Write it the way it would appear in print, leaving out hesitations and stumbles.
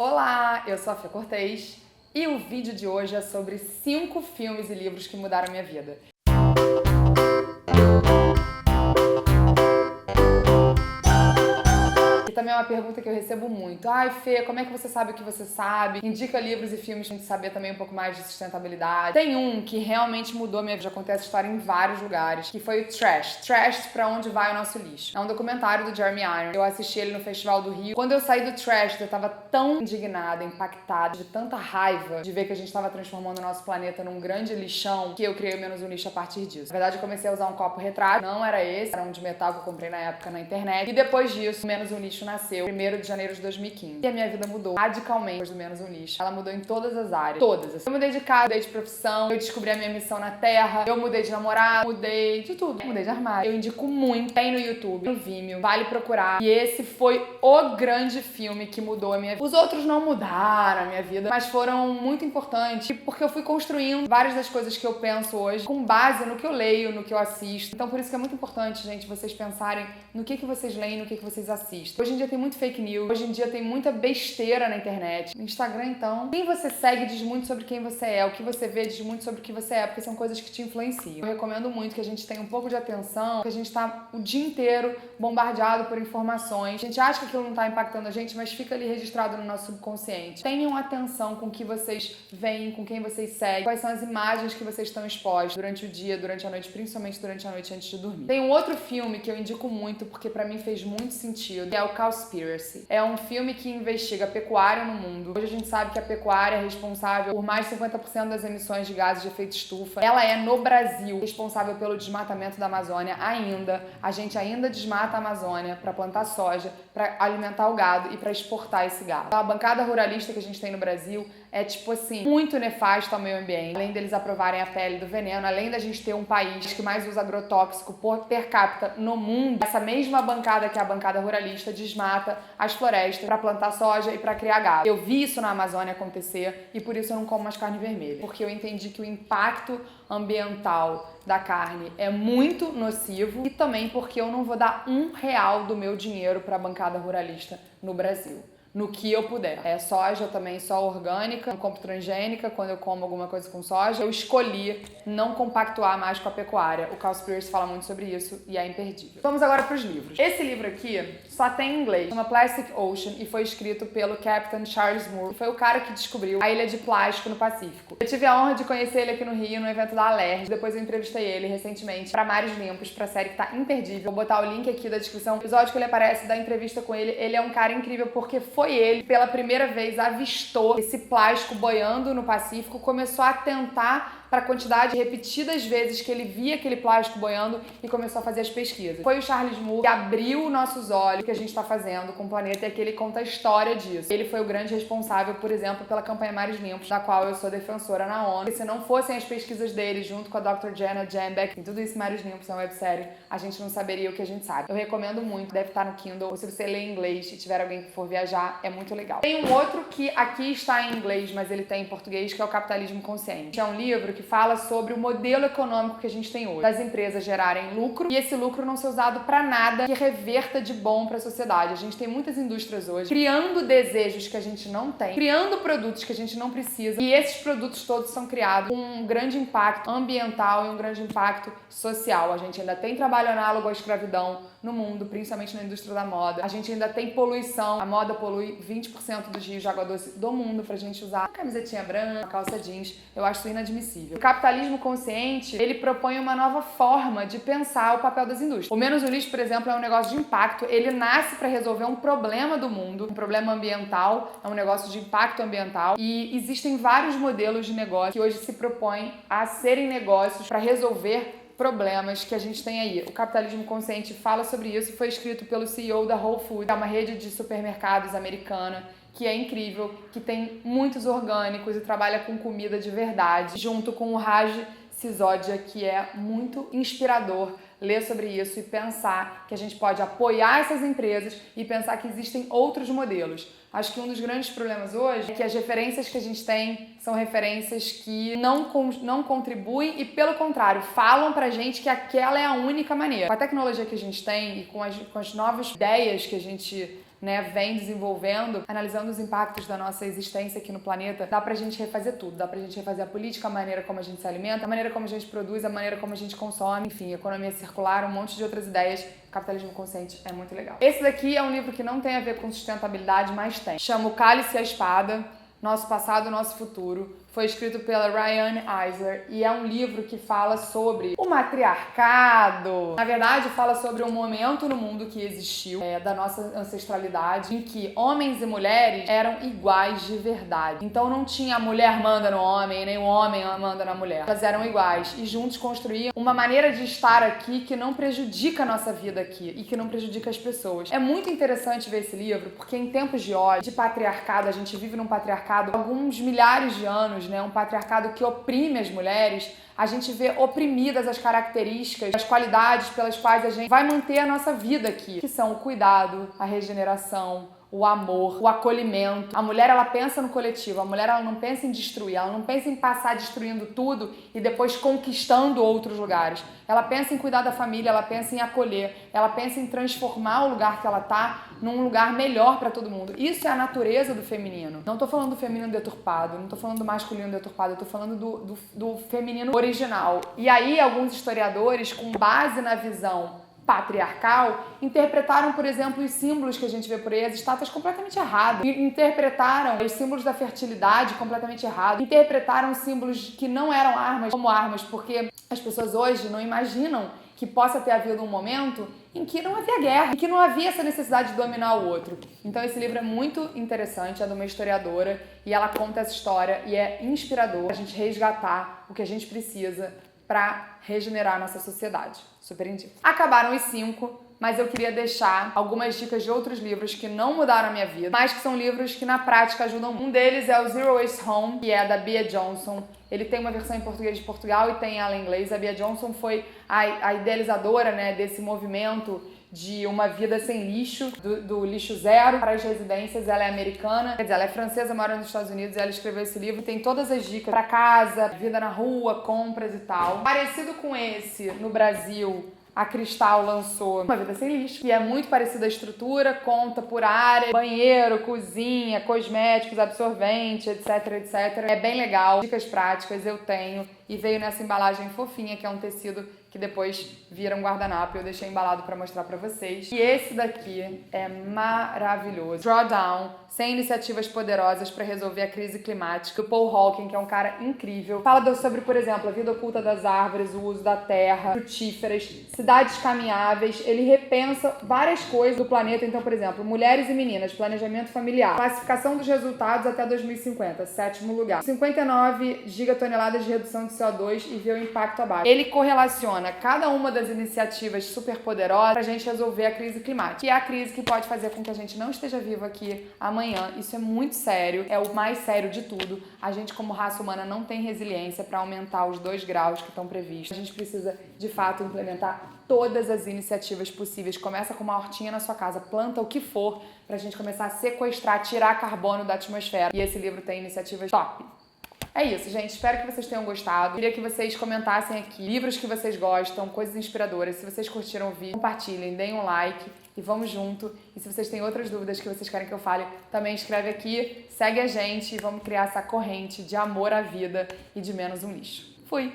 Olá, eu sou a Fê Cortez e o vídeo de hoje é sobre 5 filmes e livros que mudaram a minha vida. Também é uma pergunta que eu recebo muito. Ai, Fê, como é que você sabe o que você sabe? Indica livros e filmes pra gente saber também um pouco mais de sustentabilidade. Tem um que realmente mudou a minha vida, já contei essa história em vários lugares, que foi o Trash. Trash, pra onde vai o nosso lixo. É um documentário do Jeremy Irons. Eu assisti ele no Festival do Rio. Quando eu saí do Trash, eu tava tão indignada, impactada, de tanta raiva de ver que a gente tava transformando o nosso planeta num grande lixão, que eu criei o Menos um Lixo a partir disso. Na verdade, eu comecei a usar um copo retrátil. Não era esse, era um de metal que eu comprei na época na internet. E depois disso, Menos um Lixo nasceu 1º de janeiro de 2015. E a minha vida mudou radicalmente depois do Menos um Lixo. Ela mudou em todas as áreas. Todas. Eu mudei de casa, mudei de profissão, eu descobri a minha missão na Terra, eu mudei de namorado, mudei de tudo. Mudei de armário. Eu indico muito. Tem no YouTube, no Vimeo, vale procurar. E esse foi o grande filme que mudou a minha vida. Os outros não mudaram a minha vida, mas foram muito importantes, porque eu fui construindo várias das coisas que eu penso hoje com base no que eu leio, no que eu assisto. Então por isso que é muito importante, gente, vocês pensarem no que vocês leem, no que vocês assistem. Hoje em dia tem muito fake news, hoje em dia tem muita besteira na internet. No Instagram, então, quem você segue diz muito sobre quem você é, o que você vê diz muito sobre o que você é, porque são coisas que te influenciam. Eu recomendo muito que a gente tenha um pouco de atenção, que a gente tá o dia inteiro bombardeado por informações. A gente acha que aquilo não tá impactando a gente, mas fica ali registrado no nosso subconsciente. Tenham atenção com o que vocês veem, com quem vocês seguem, quais são as imagens que vocês estão expostos durante o dia, durante a noite, principalmente durante a noite antes de dormir. Tem um outro filme que eu indico muito, porque pra mim fez muito sentido, que é o Cowspiracy. É um filme que investiga a pecuária no mundo. Hoje a gente sabe que a pecuária é responsável por mais de 50% das emissões de gases de efeito estufa. Ela é, no Brasil, responsável pelo desmatamento da Amazônia ainda. A gente ainda desmata a Amazônia para plantar soja, para alimentar o gado e para exportar esse gado. A bancada ruralista que a gente tem no Brasil é, tipo assim, muito nefasta ao meio ambiente. Além deles aprovarem a pele do veneno, além da gente ter um país que mais usa agrotóxico por per capita no mundo, essa mesma bancada que é a bancada ruralista desmata as florestas para plantar soja e para criar gado. Eu vi isso na Amazônia acontecer e por isso eu não como mais carne vermelha. Porque eu entendi que o impacto ambiental da carne é muito nocivo e também porque eu não vou dar R$1 do meu dinheiro para a bancada ruralista no Brasil. No que eu puder. É soja também, só orgânica, não compro transgênica. Quando eu como alguma coisa com soja, eu escolhi não compactuar mais com a pecuária. O Cowspiracy fala muito sobre isso e é imperdível. Vamos agora para os livros. Esse livro aqui só tem em inglês, chama Plastic Ocean e foi escrito pelo Captain Charles Moore, que foi o cara que descobriu a ilha de plástico no Pacífico. Eu tive a honra de conhecer ele aqui no Rio, no evento da Alerj. Depois eu entrevistei ele recentemente para Mares Limpos, pra série que tá imperdível. Vou botar o link aqui da descrição. O episódio que ele aparece, da entrevista com ele, ele é um cara incrível porque foi ele, pela primeira vez, avistou esse plástico boiando no Pacífico, começou a atentar para a quantidade repetidas vezes que ele via aquele plástico boiando e começou a fazer as pesquisas. Foi o Charles Moore que abriu nossos olhos que a gente está fazendo com o planeta e que ele conta a história disso. Ele foi o grande responsável, por exemplo, pela campanha Mares Limpos, da qual eu sou defensora na ONU. E se não fossem as pesquisas dele, junto com a Dr. Jenna Jambeck, e tudo isso Mares Limpos é uma websérie, a gente não saberia o que a gente sabe. Eu recomendo muito, deve estar no Kindle, ou se você ler em inglês e tiver alguém que for viajar, é muito legal. Tem um outro que aqui está em inglês, mas ele tem em português, que é o Capitalismo Consciente. É um livro que fala sobre o modelo econômico que a gente tem hoje, das empresas gerarem lucro e esse lucro não ser usado para nada que reverta de bom para a sociedade. A gente tem muitas indústrias hoje criando desejos que a gente não tem, criando produtos que a gente não precisa e esses produtos todos são criados com um grande impacto ambiental e um grande impacto social. A gente ainda tem trabalho análogo à escravidão no mundo, principalmente na indústria da moda. A gente ainda tem poluição. A moda polui 20% dos rios de água doce do mundo pra gente usar uma camisetinha branca, uma calça jeans. Eu acho isso inadmissível. O capitalismo consciente, ele propõe uma nova forma de pensar o papel das indústrias. O Menos um Lixo, por exemplo, é um negócio de impacto. Ele nasce para resolver um problema do mundo, um problema ambiental, é um negócio de impacto ambiental. E existem vários modelos de negócio que hoje se propõem a serem negócios para resolver problemas que a gente tem aí. O Capitalismo Consciente fala sobre isso, foi escrito pelo CEO da Whole Foods, que é uma rede de supermercados americana, que é incrível, que tem muitos orgânicos e trabalha com comida de verdade, junto com o Raj Sisodia, que é muito inspirador ler sobre isso e pensar que a gente pode apoiar essas empresas e pensar que existem outros modelos. Acho que um dos grandes problemas hoje é que as referências que a gente tem são referências que não contribuem e, pelo contrário, falam pra gente que aquela é a única maneira. Com a tecnologia que a gente tem e com as novas ideias que a gente né, vem desenvolvendo, analisando os impactos da nossa existência aqui no planeta, dá pra gente refazer tudo. Dá pra gente refazer a política, a maneira como a gente se alimenta, a maneira como a gente produz, a maneira como a gente consome, enfim, economia circular, um monte de outras ideias. Capitalismo Consciente é muito legal. Esse daqui é um livro que não tem a ver com sustentabilidade, mas tem. Chama O Cálice e a Espada, Nosso Passado, Nosso Futuro. Foi escrito pela Ryan Eisler e é um livro que fala sobre o matriarcado. Na verdade, fala sobre um momento no mundo que existiu, da nossa ancestralidade, em que homens e mulheres eram iguais de verdade. Então não tinha a mulher manda no homem, nem o homem manda na mulher. Elas eram iguais e juntos construíam uma maneira de estar aqui que não prejudica a nossa vida aqui e que não prejudica as pessoas. É muito interessante ver esse livro porque em tempos de ódio, de patriarcado, a gente vive num patriarcado há alguns milhares de anos, né? Um patriarcado que oprime as mulheres, a gente vê oprimidas as características, as qualidades pelas quais a gente vai manter a nossa vida aqui, que são o cuidado, a regeneração, o amor, o acolhimento. A mulher, ela pensa no coletivo, a mulher, ela não pensa em destruir, ela não pensa em passar destruindo tudo e depois conquistando outros lugares. Ela pensa em cuidar da família, ela pensa em acolher, ela pensa em transformar o lugar que ela tá num lugar melhor pra todo mundo. Isso é a natureza do feminino. Não tô falando do feminino deturpado, não tô falando do masculino deturpado, eu tô falando do feminino original. E aí, alguns historiadores, com base na visão patriarcal, interpretaram, por exemplo, os símbolos que a gente vê por aí, as estátuas completamente erradas. Interpretaram os símbolos da fertilidade completamente errados. Interpretaram símbolos que não eram armas como armas, porque as pessoas hoje não imaginam que possa ter havido um momento em que não havia guerra, em que não havia essa necessidade de dominar o outro. Então esse livro é muito interessante, é de uma historiadora e ela conta essa história e é inspirador a gente resgatar o que a gente precisa para regenerar a nossa sociedade. Super indico. Acabaram os 5, mas eu queria deixar algumas dicas de outros livros que não mudaram a minha vida, mas que são livros que na prática ajudam muito. Um deles é o Zero Waste Home, que é da Bea Johnson. Ele tem uma versão em português de Portugal e tem ela em inglês. A Bea Johnson foi a idealizadora, né, desse movimento de uma vida sem lixo, do lixo zero para as residências. Ela é americana, quer dizer, ela é francesa, mora nos Estados Unidos, e ela escreveu esse livro, tem todas as dicas para casa, vida na rua, compras e tal. Parecido com esse, no Brasil, a Cristal lançou Uma Vida Sem Lixo, que é muito parecida à estrutura, conta por área, banheiro, cozinha, cosméticos, absorvente, etc, etc. É bem legal, dicas práticas eu tenho, e veio nessa embalagem fofinha, que é um tecido que depois vira um guardanapo, e eu deixei embalado pra mostrar pra vocês. E esse daqui é maravilhoso. Drawdown, 100 iniciativas poderosas para resolver a crise climática, do Paul Hawken, que é um cara incrível. Fala sobre, por exemplo, a vida oculta das árvores, o uso da terra, frutíferas, cidades caminháveis. Ele repensa várias coisas do planeta. Então, por exemplo, mulheres e meninas, planejamento familiar, classificação dos resultados até 2050, 7º lugar. 59 gigatoneladas de redução de CO2 e vê o impacto abaixo. Ele correlaciona cada uma das iniciativas super poderosas pra gente resolver a crise climática, que é a crise que pode fazer com que a gente não esteja vivo aqui amanhã. Isso é muito sério, é o mais sério de tudo. A gente, como raça humana, não tem resiliência para aumentar os 2 graus que estão previstos. A gente precisa, de fato, implementar todas as iniciativas possíveis. Começa com uma hortinha na sua casa, planta o que for pra gente começar a sequestrar, tirar carbono da atmosfera. E esse livro tem iniciativas top. É isso, gente. Espero que vocês tenham gostado. Queria que vocês comentassem aqui livros que vocês gostam, coisas inspiradoras. Se vocês curtiram o vídeo, compartilhem, deem um like e vamos junto. E se vocês têm outras dúvidas que vocês querem que eu fale, também escreve aqui, segue a gente e vamos criar essa corrente de amor à vida e de menos um lixo.